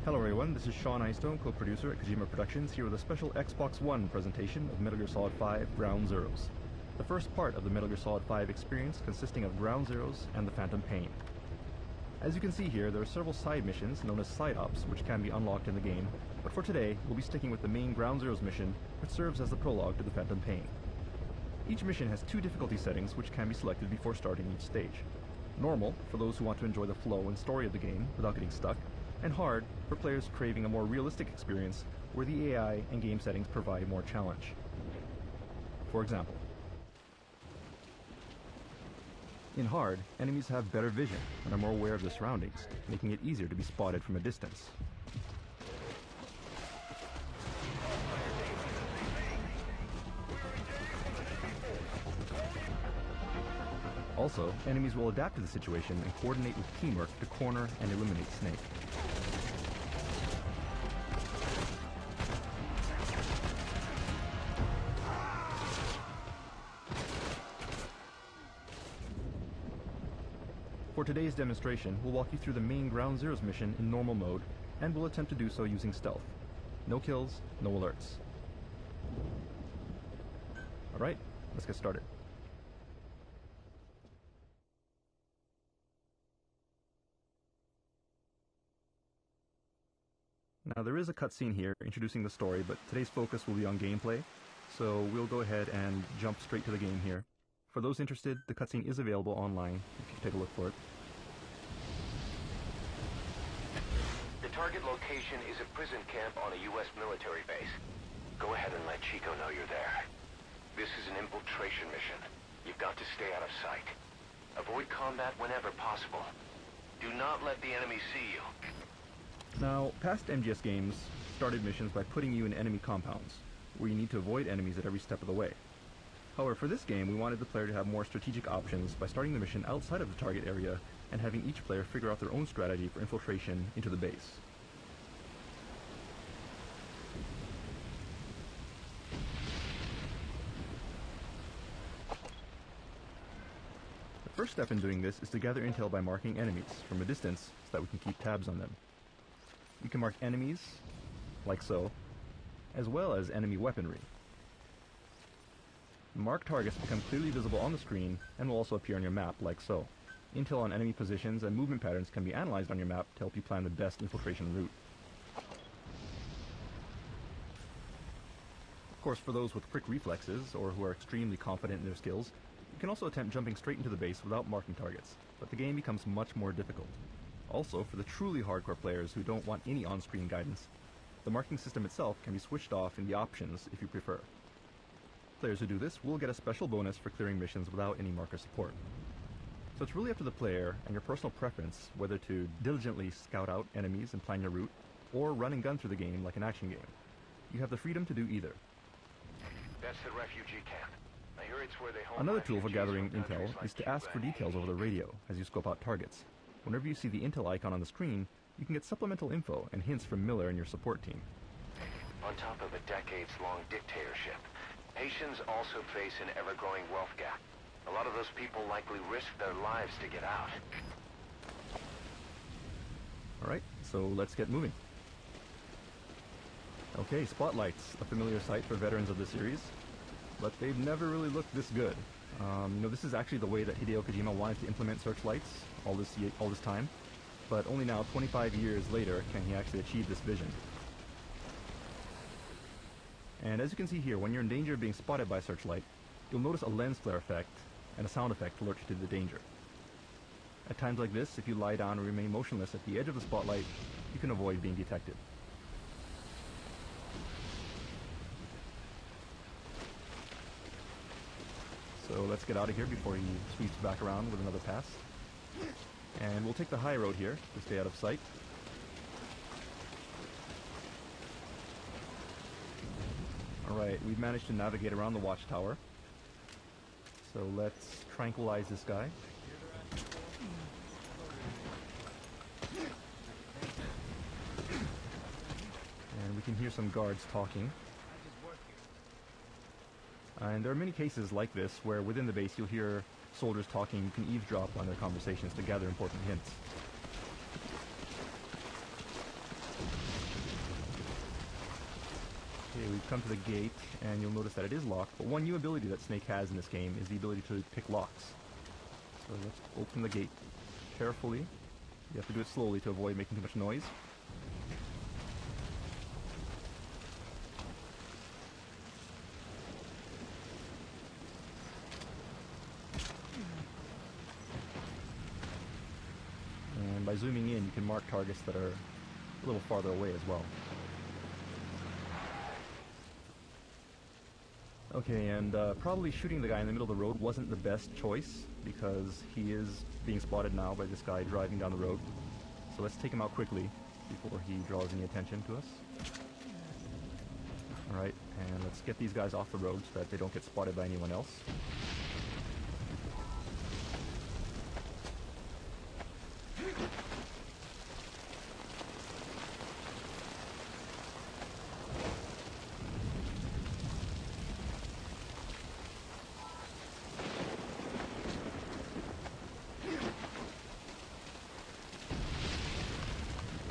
Hello everyone, this is Sean Einstone, co-producer at Kojima Productions, here with a special Xbox One presentation of Metal Gear Solid 5 Ground Zeroes. The first part of the Metal Gear Solid 5 experience consisting of Ground Zeroes and the Phantom Pain. As you can see here, there are several side missions known as side ops which can be unlocked in the game, but for today we'll be sticking with the main Ground Zeroes mission, which serves as the prologue to the Phantom Pain. Each mission has two difficulty settings which can be selected before starting each stage. Normal, for those who want to enjoy the flow and story of the game without getting stuck, and hard for players craving a more realistic experience where the AI and game settings provide more challenge. For example, in hard, enemies have better vision and are more aware of their surroundings, making it easier to be spotted from a distance. Also, enemies will adapt to the situation and coordinate with teamwork to corner and eliminate Snake. For today's demonstration, we'll walk you through the main Ground Zeroes mission in normal mode, and we'll attempt to do so using stealth. No kills, no alerts. Alright, let's get started. Now there is a cutscene here introducing the story, but today's focus will be on gameplay, so we'll go ahead and jump straight to the game here. For those interested, the cutscene is available online if you take a look for it. The target location is a prison camp on a U.S. military base. Go ahead and let Chico know you're there. This is an infiltration mission. You've got to stay out of sight. Avoid combat whenever possible. Do not let the enemy see you. Now, past MGS games started missions by putting you in enemy compounds, where you need to avoid enemies at every step of the way. However, for this game, we wanted the player to have more strategic options by starting the mission outside of the target area and having each player figure out their own strategy for infiltration into the base. The first step in doing this is to gather intel by marking enemies from a distance so that we can keep tabs on them. You can mark enemies, like so, as well as enemy weaponry. Marked targets become clearly visible on the screen and will also appear on your map, like so. Intel on enemy positions and movement patterns can be analyzed on your map to help you plan the best infiltration route. Of course, for those with quick reflexes, or who are extremely confident in their skills, you can also attempt jumping straight into the base without marking targets, but the game becomes much more difficult. Also, for the truly hardcore players who don't want any on-screen guidance, the marking system itself can be switched off in the options if you prefer. Players who do this will get a special bonus for clearing missions without any marker support. So it's really up to the player and your personal preference whether to diligently scout out enemies and plan your route, or run and gun through the game like an action game. You have the freedom to do either. That's the refugee camp. I hear it's where they hold Another tool for refugees gathering from countries intel like is to Cuba ask for and details over the radio as you scope out targets. Whenever you see the intel icon on the screen, you can get supplemental info and hints from Miller and your support team. On top of a decades-long dictatorship, Haitians also face an ever-growing wealth gap. A lot of those people likely risk their lives to get out. Alright, so let's get moving. Okay, spotlights, a familiar sight for veterans of the series, but they've never really looked this good. This is actually the way that Hideo Kojima wanted to implement searchlights all this time, but only now, 25 years later, can he actually achieve this vision. And as you can see here, when you're in danger of being spotted by a searchlight, you'll notice a lens flare effect and a sound effect to alert you to the danger. At times like this, if you lie down and remain motionless at the edge of the spotlight, you can avoid being detected. So let's get out of here before he sweeps back around with another pass. And we'll take the high road here to stay out of sight. Alright, we've managed to navigate around the watchtower. So let's tranquilize this guy. And we can hear some guards talking. And there are many cases like this where within the base you'll hear soldiers talking. You can eavesdrop on their conversations to gather important hints. Okay, we've come to the gate, and you'll notice that it is locked, but one new ability that Snake has in this game is the ability to pick locks. So let's open the gate carefully. You have to do it slowly to avoid making too much noise. And by zooming in, you can mark targets that are a little farther away as well. Okay, and probably shooting the guy in the middle of the road wasn't the best choice, because he is being spotted now by this guy driving down the road. So let's take him out quickly before he draws any attention to us. Alright, and let's get these guys off the road so that they don't get spotted by anyone else.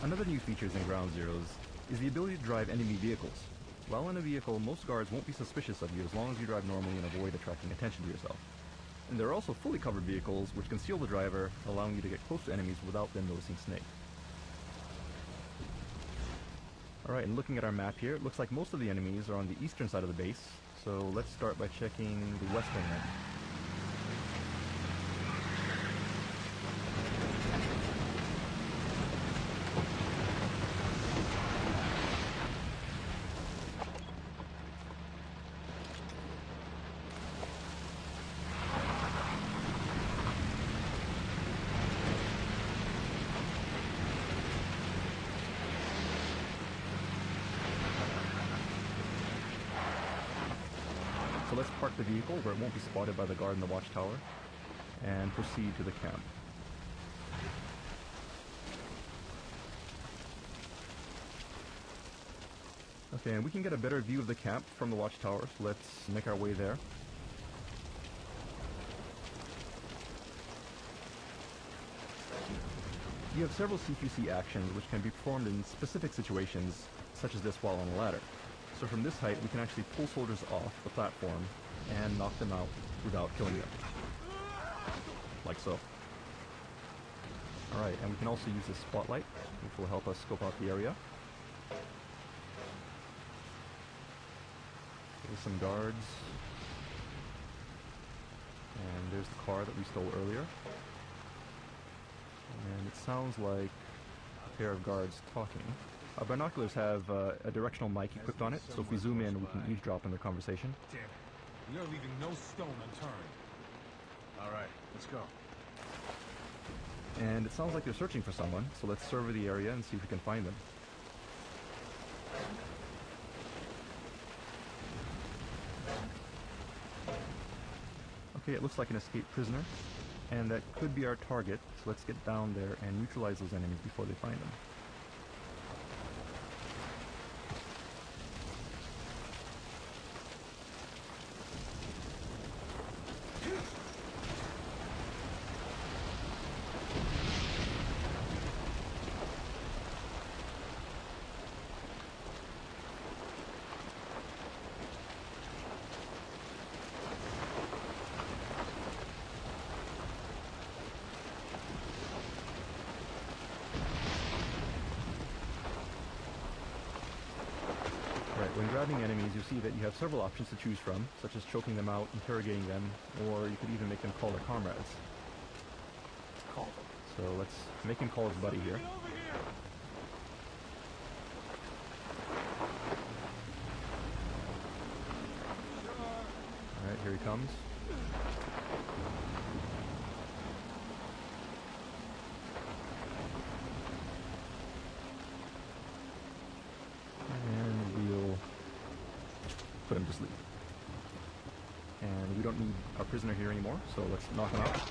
Another new feature in Ground Zeroes is the ability to drive enemy vehicles. While in a vehicle, most guards won't be suspicious of you as long as you drive normally and avoid attracting attention to yourself. And there are also fully covered vehicles which conceal the driver, allowing you to get close to enemies without them noticing Snake. Alright, and looking at our map here, it looks like most of the enemies are on the eastern side of the base, so let's start by checking the western end. So let's park the vehicle where it won't be spotted by the guard in the watchtower, and proceed to the camp. Okay, and we can get a better view of the camp from the watchtower, so let's make our way there. You have several CQC actions which can be performed in specific situations, such as this while on a ladder. So from this height, we can actually pull soldiers off the platform and knock them out without killing them. Like so. Alright, and we can also use this spotlight, which will help us scope out the area. There's some guards. And there's the car that we stole earlier. And it sounds like a pair of guards talking. Our binoculars have a directional mic equipped on it, so if we zoom in, we can eavesdrop on their conversation. Damn it. You're leaving no stone unturned. All right, let's go. And it sounds like they're searching for someone, so let's survey the area and see if we can find them. Okay, it looks like an escaped prisoner, and that could be our target, so let's get down there and neutralize those enemies before they find them. When grabbing enemies, you see that you have several options to choose from, such as choking them out, interrogating them, or you could even make them call their comrades. Let's call them. So let's make him call his buddy here. Alright, here he comes. Put him to sleep. And we don't need our prisoner here anymore, so let's knock him out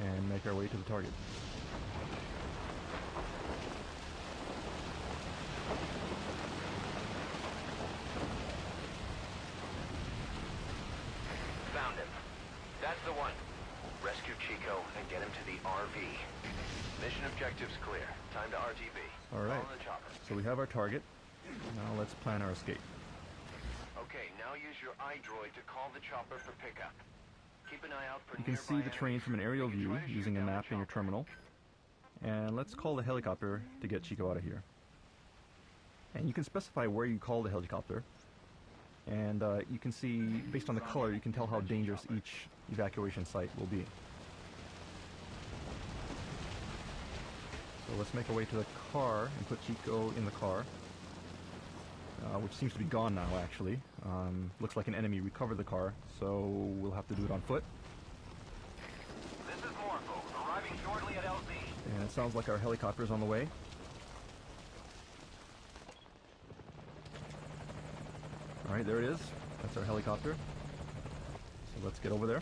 and make our way to the target. Found him. That's the one. Rescue Chico and get him to the RV. Mission objectives clear. Time to RTB. Alright, so we have our target. Now let's plan our escape. Okay, now use your iDroid to call the chopper for pickup. Keep an eye out for You can see the terrain from an aerial view using a map in your terminal. And let's call the helicopter to get Chico out of here. And you can specify where you call the helicopter. And you can see, based on the color, you can tell how dangerous each evacuation site will be. So let's make our way to the car and put Chico in the car, which seems to be gone now, actually. Looks like an enemy recovered the car, so we'll have to do it on foot. This is Morpho, arriving shortly at LZ. And it sounds like our helicopter's on the way. Alright, there it is. That's our helicopter. So let's get over there.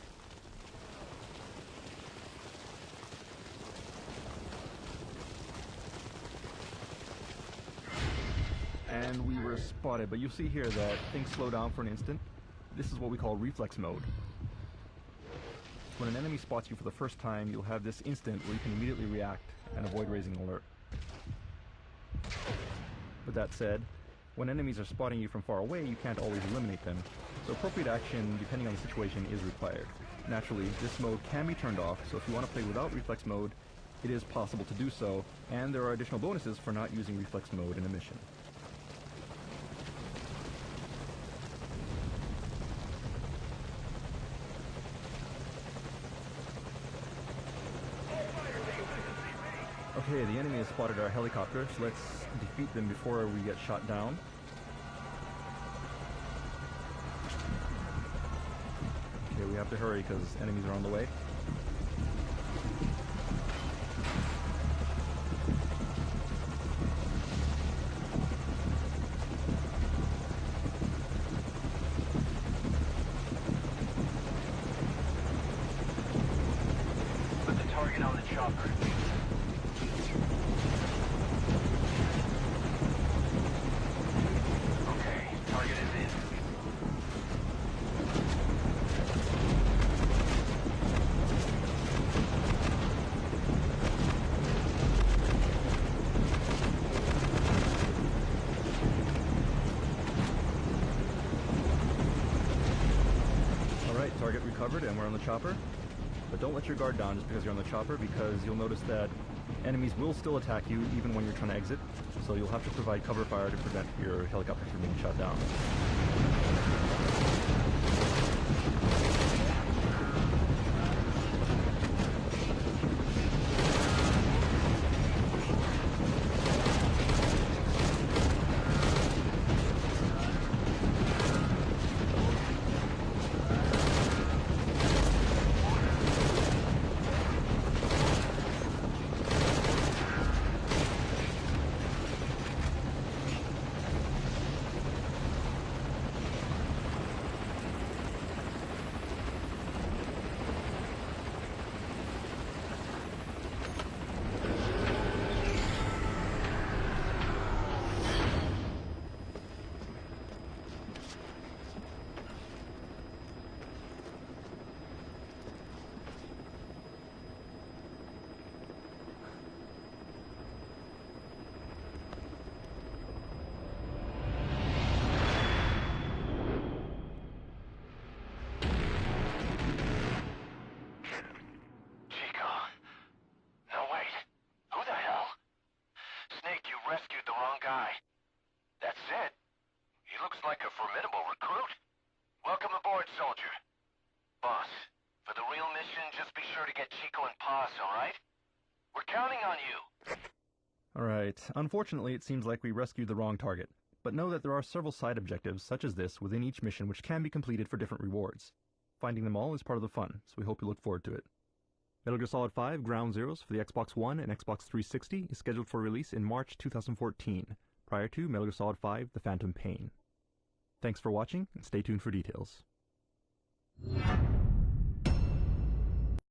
And we were spotted, but you'll see here that things slow down for an instant. This is what we call reflex mode. When an enemy spots you for the first time, you'll have this instant where you can immediately react and avoid raising an alert. But that said, when enemies are spotting you from far away, you can't always eliminate them, so appropriate action, depending on the situation, is required. Naturally, this mode can be turned off, so if you want to play without reflex mode, it is possible to do so, and there are additional bonuses for not using reflex mode in a mission. Okay, the enemy has spotted our helicopter, so let's defeat them before we get shot down. Okay, we have to hurry because enemies are on the way. Put the target on the chopper. Target recovered, and we're on the chopper. But don't let your guard down just because you're on the chopper, because you'll notice that enemies will still attack you even when you're trying to exit, so you'll have to provide cover fire to prevent your helicopter from being shot down. Alright, unfortunately it seems like we rescued the wrong target, but know that there are several side objectives such as this within each mission which can be completed for different rewards. Finding them all is part of the fun, so we hope you look forward to it. Metal Gear Solid 5 Ground Zeroes for the Xbox One and Xbox 360 is scheduled for release in March 2014, prior to Metal Gear Solid 5 The Phantom Pain. Thanks for watching, and stay tuned for details.